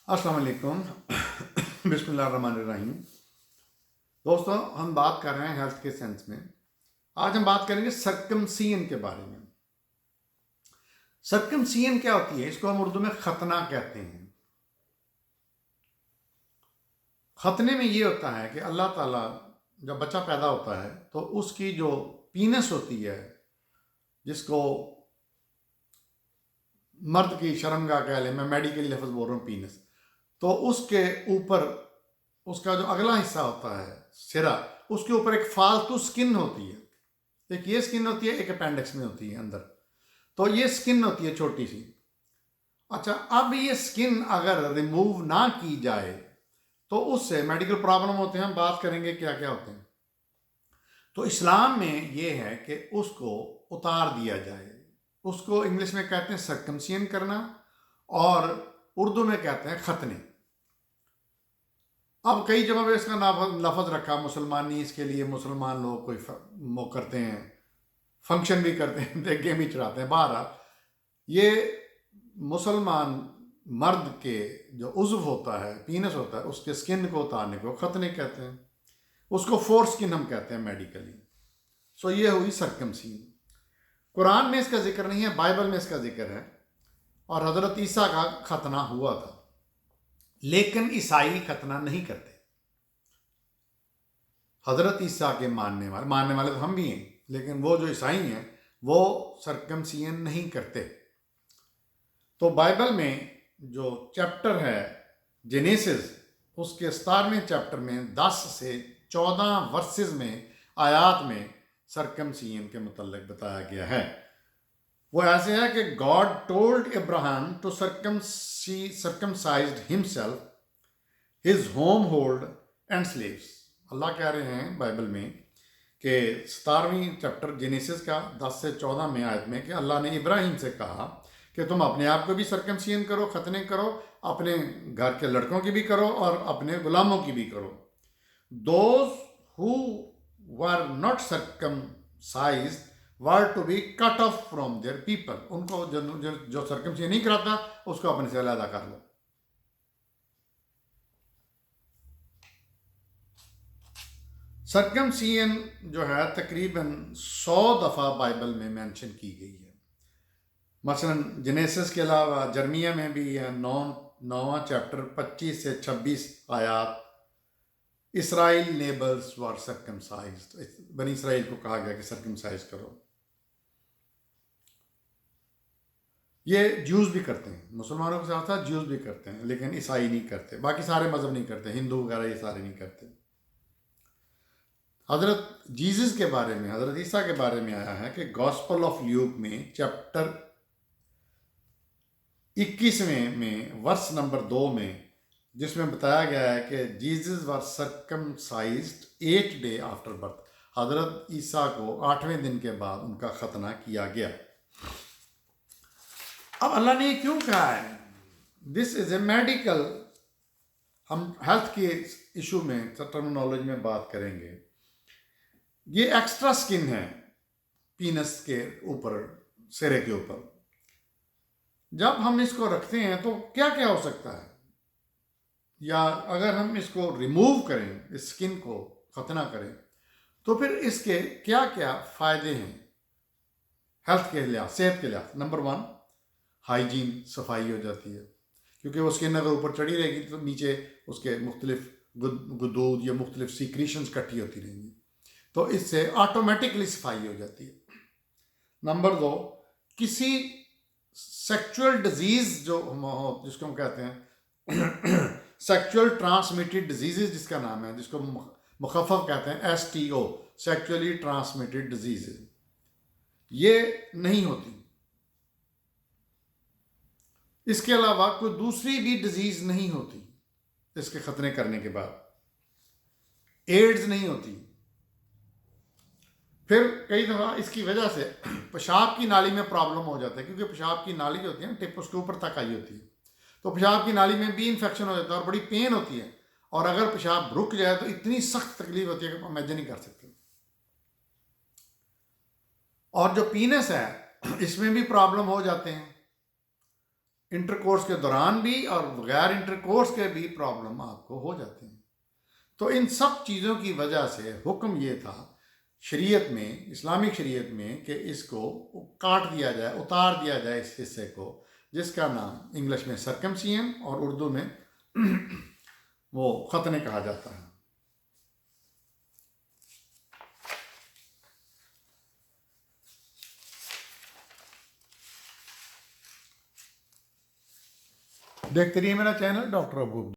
अस्सलाम वालेकुम। बिस्मिल्लाहिर्रहमानिर्रहीम। दोस्तों, हम बात कर रहे हैं हेल्थ के सेंस में। आज हम बात करेंगे सर्कमसिजन के बारे में। सर्कमसिजन क्या होती है? इसको हम उर्दू में खतना कहते हैं। खतने में ये होता है कि अल्लाह ताला जब बच्चा पैदा होता है तो उसकी जो पीनस होती है, जिसको मर्द की शर्मगाह कह लें, मैं मेडिकल लफ्ज़ बोल रहा हूँ पीनस, तो उसके ऊपर उसका जो अगला हिस्सा होता है सिरा, उसके ऊपर एक फालतू स्किन होती है। एक ये स्किन होती है, एक अपेंडिक्स में होती है अंदर। तो ये स्किन होती है छोटी सी। अच्छा, अब ये स्किन अगर रिमूव ना की जाए तो उससे मेडिकल प्रॉब्लम होते हैं। हम बात करेंगे क्या क्या होते हैं। तो इस्लाम में ये है कि उसको उतार दिया जाए। उसको इंग्लिश में कहते हैं सर्कमसिजन करना और उर्दू में कहते हैं खतने। अब कई जगह पे इसका लफज रखा मुसलमानी, इसके लिए मुसलमान लोग कोई वो करते हैं, फंक्शन भी करते हैं, देखे भी चढ़ाते हैं। बहरहाल ये मुसलमान मर्द के जो उज़्व होता है, पीनस होता है, उसके स्किन को उतारने को खतने कहते हैं। उसको फोर स्किन हम कहते हैं मेडिकली। सो ये हुई सर्कमसिजन। कुरान में इसका जिक्र नहीं है, बाइबल में इसका जिक्र है। और हज़रत ईसा का खतना हुआ था, लेकिन ईसाई खतना नहीं करते। हज़रत ईसा के मानने वाले तो हम भी हैं, लेकिन वो जो ईसाई हैं वो सर्कमसिजन नहीं करते। तो बाइबल में जो चैप्टर है जेनेसिस, उसके 17वें चैप्टर में 10 से 14 वर्सेस में, आयात में सर्कमसिजन के मुतल्लिक बताया गया है। वो ऐसे है कि God told Abraham to circumcised himself, his household and slaves. अल्लाह कह रहे हैं बाइबल में कि 17वीं चैप्टर जेनेसिस का 10 से 14 में आयत में कि अल्लाह ने इब्राहिम से कहा कि तुम अपने आप को भी सर्कमसिजन करो, खतने करो, अपने घर के लड़कों की भी करो और अपने गुलामों की भी करो। Those who were not circumcised were to be cut off from their people. उनको जो सर्कमसिजन नहीं कराता उसको अपने से अलग कर लो। सर्कमसिजन जो है तकरीबन 100 दफ़ा बाइबल में मेंशन की गई है। मसलन जेनेसिस के अलावा जर्मिया में भी है, 9वां चैप्टर 25 से 26 आयात। इसराइल नेबल्स वर सर्कमसाइज्ड, बनी इसराइल को कहा गया कि सर्कमसाइज करो। ये ज्यूज भी करते हैं, मुसलमानों के साथ साथ ज्यूज भी करते हैं, लेकिन ईसाई नहीं करते। बाकी सारे मजहब नहीं करते, हिंदू वगैरह ये सारे नहीं करते। हज़रत जीसस के बारे में, हज़रत ईसा के बारे में आया है कि गॉस्पल ऑफ ल्यूक में चैप्टर 21वें में वर्स नंबर 2 में, जिसमें बताया गया है कि जीसस वर सर्कमसाइज्ड 8 डे आफ्टर बर्थ। हज़रत ईसा को 8वें दिन के बाद उनका खतना किया गया। अब अल्लाह ने क्यों कहा है? This is a medical. हम हेल्थ के इशू में टर्मिनोलॉजी में बात करेंगे। ये एक्स्ट्रा स्किन है पीनस के ऊपर, सिरे के ऊपर। जब हम इसको रखते हैं तो क्या क्या हो सकता है, या अगर हम इसको रिमूव करें, इस स्किन को खतना करें, तो फिर इसके क्या क्या फायदे हैं हेल्थ के लिहाज, सेहत के लिहाज। नंबर 1, हाइजीन, सफाई हो जाती है, क्योंकि वो स्किन अगर ऊपर चढ़ी रहेगी तो नीचे उसके मुख्तलिफ गुदूद या मुख्तलिफ सीक्रेशंस इकट्ठी होती रहेंगी, तो इससे ऑटोमेटिकली सफाई हो जाती है। नंबर 2, किसी सेक्सुअल डिजीज जो जिसको हम कहते हैं सेक्सुअल ट्रांसमिटेड डिजीजेज, जिसका नाम है, जिसको मुखफ़फ़ कहते हैं STO, सेक्सुअली ट्रांसमिटेड डिजीजेज, ये नहीं होती। इसके अलावा कोई दूसरी भी डिजीज नहीं होती इसके खतने करने के बाद। एड्स नहीं होती। फिर कई दफ़ा इसकी वजह से पेशाब की नाली में प्रॉब्लम हो जाता है, क्योंकि पेशाब की नाली जो होती है टिप उसके ऊपर तक आई होती है, तो पेशाब की नाली में भी इन्फेक्शन हो जाता है और बड़ी पेन होती है। और अगर पेशाब रुक जाए तो इतनी सख्त तकलीफ होती है कि इमेजिन नहीं कर सकते। और जो पीनस है इसमें भी प्रॉब्लम हो जाते हैं। इंटरकोर्स के दौरान भी और बगैर इंटरकोर्स के भी प्रॉब्लम आपको हो जाते हैं। तो इन सब चीज़ों की वजह से हुक्म ये था शरीयत में, इस्लामिक शरीयत में, कि इसको काट दिया जाए, उतार दिया जाए इस हिस्से को, जिसका नाम इंग्लिश में सरकमसियन और उर्दू में वो खतने कहा जाता है। देखते रहिए मेरा चैनल डॉक्टर अबू।